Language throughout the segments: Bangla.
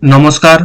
নমস্কার,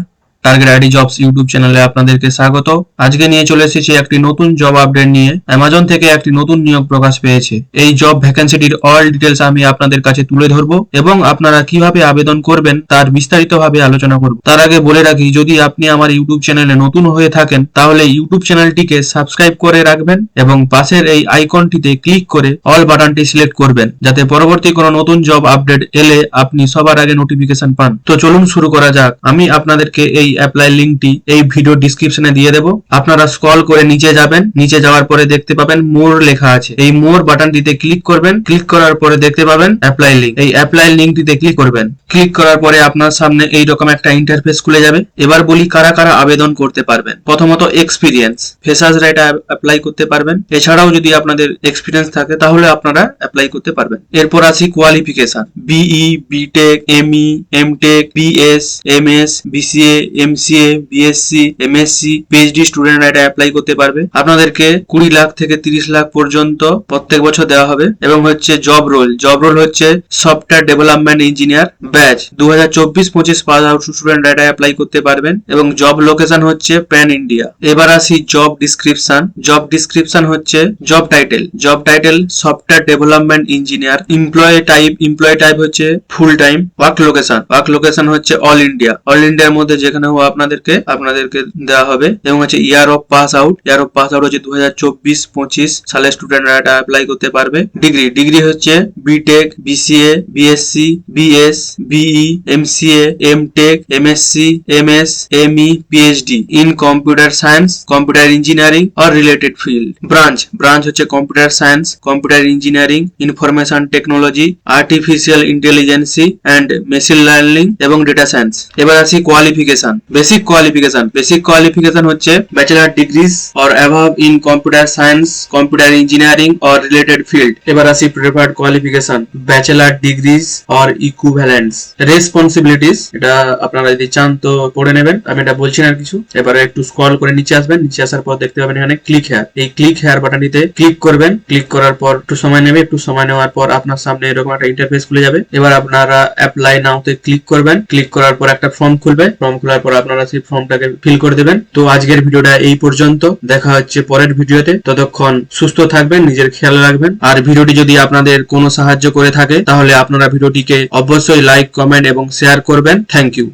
টার্গেট আইডি জবস ইউটিউব চ্যানেলে আপনাদেরকে স্বাগত। আজকে নিয়ে চলে এসেছি একটি নতুন জব আপডেট নিয়ে। অ্যামাজন থেকে একটি নতুন নিয়োগ প্রকাশ পেয়েছে। এই জব ভ্যাকেন্সিটির অল ডিটেলস আমি আপনাদের কাছে তুলে ধরবো এবং আপনারা কিভাবে আবেদন করবেন তার বিস্তারিতভাবে আলোচনা করব। তার আগে বলে রাখি, যদি আপনি আমার ইউটিউব চ্যানেলে নতুন হয়ে থাকেন তাহলে ইউটিউব চ্যানেলটিকে সাবস্ক্রাইব করে রাখবেন এবং পাশের এই আইকনটিতে ক্লিক করে অল বাটনটি সিলেক্ট করবেন, যাতে পরবর্তী কোনো নতুন জব আপডেট এলে আপনি সবার আগে নোটিফিকেশন পান। তো চলুন শুরু করা যাক। আমি আপনাদেরকে এই অ্যাপ্লাই লিংকটি এই ভিডিও ডিসক্রিপশনে দিয়ে দেব। আপনারা স্ক্রল করে নিচে যাবেন, নিচে যাওয়ার পরে দেখতে পাবেন মোর লেখা আছে। এই মোর বাটনটিতে ক্লিক করবেন। ক্লিক করার পরে দেখতে পাবেন অ্যাপ্লাই লিংক। এই অ্যাপ্লাই লিংকটিতে ক্লিক করবেন। ক্লিক করার পরে আপনার সামনে এই রকম একটা ইন্টারফেস খুলে যাবে। এবার বলি কারা কারা আবেদন করতে পারবেন। প্রথমত এক্সপিরিয়েন্স, ফ্রেশার্সরা এটা অ্যাপ্লাই করতে পারবেন। এছাড়াও যদি আপনাদের এক্সপিরিয়েন্স থাকে তাহলে আপনারা অ্যাপ্লাই করতে পারবেন। এরপর আসি qualification. BE, BTech, ME, MTech, BS, MS, BCA, MCA, BSc, MSc, PhD স্টুডেন্টরা এটা অ্যাপ্লাই করতে পারবে। আপনাদেরকে 20 লাখ থেকে 30 লাখ পর্যন্ত প্রত্যেক বছর দেওয়া হবে। এবং হচ্ছে জব রোল হচ্ছে software development engineer batch 2024-25 pass out স্টুডেন্টরা এটা অ্যাপ্লাই করতে পারবেন। এবং জব লোকেশন হচ্ছে প্যান ইন্ডিয়া। এবার আসি জব ডিসক্রিপশন হচ্ছে job title software development engineer. Employ type হচ্ছে ফুল টাইম। ওয়ার্ক লোকেশন হচ্ছে অল ইন্ডিয়ার মধ্যে যেখানে আপনাদেরকে দেওয়া হবে। এবং হচ্ছে ইয়ার অফ পাস আউট হচ্ছে 2024-25 সালের স্টুডেন্টরা এটা অ্যাপ্লাই করতে পারবে। ডিগ্রি হচ্ছে BTech, BCA, BSc, BS, BE, MCA, MTech, MSc, MS, ME, PhD in computer science, computer engineering or related field. Branch হচ্ছে computer science, computer engineering, information technology, artificial intelligence and machine learning এবং ডেটা সায়েন্স। এবার আসি কোয়ালিফিকেশন। বেসিক কোয়ালিফিকেশন হচ্ছে bachelor degrees or above in computer science, computer engineering or related field. এবার আসি preferred qualification, bachelor degrees or equivalence. Responsibilities, এটা আপনারা যদি চান তো পড়ে নেবেন, আমি এটা বলছি না কিছু। এবারে একটু স্ক্রল করে নিচে আসবেন। নিচে আসার পর দেখতে পাবেন এখানে ক্লিক হেয়ার। এই ক্লিক হেয়ার বাটনটিতে ক্লিক করবেন। ক্লিক করার পর একটু সময় নেবে। একটু সময় নেওয়ার পর আপনার সামনে এরকম একটা ইন্টারফেস খুলে যাবে। এবার আপনারা অ্যাপ্লাই নাওতে ক্লিক করবেন। ক্লিক করার পর একটা ফর্ম খুলবে। ফর্ম খোলার পর আপনারা সেই ফর্মটাকে ফিল করে দেবেন। তো আজকের ভিডিওটা এই পর্যন্ত। দেখা হচ্ছে পরের ভিডিওতে। ততক্ষণ সুস্থ থাকবেন, নিজের খেয়াল রাখবেন। আর ভিডিওটি যদি আপনাদের কোনো সাহায্য করে থাকে তাহলে আপনারা ভিডিওটিকে অবশ্যই লাইক, কমেন্ট এবং শেয়ার করবেন। Thank you.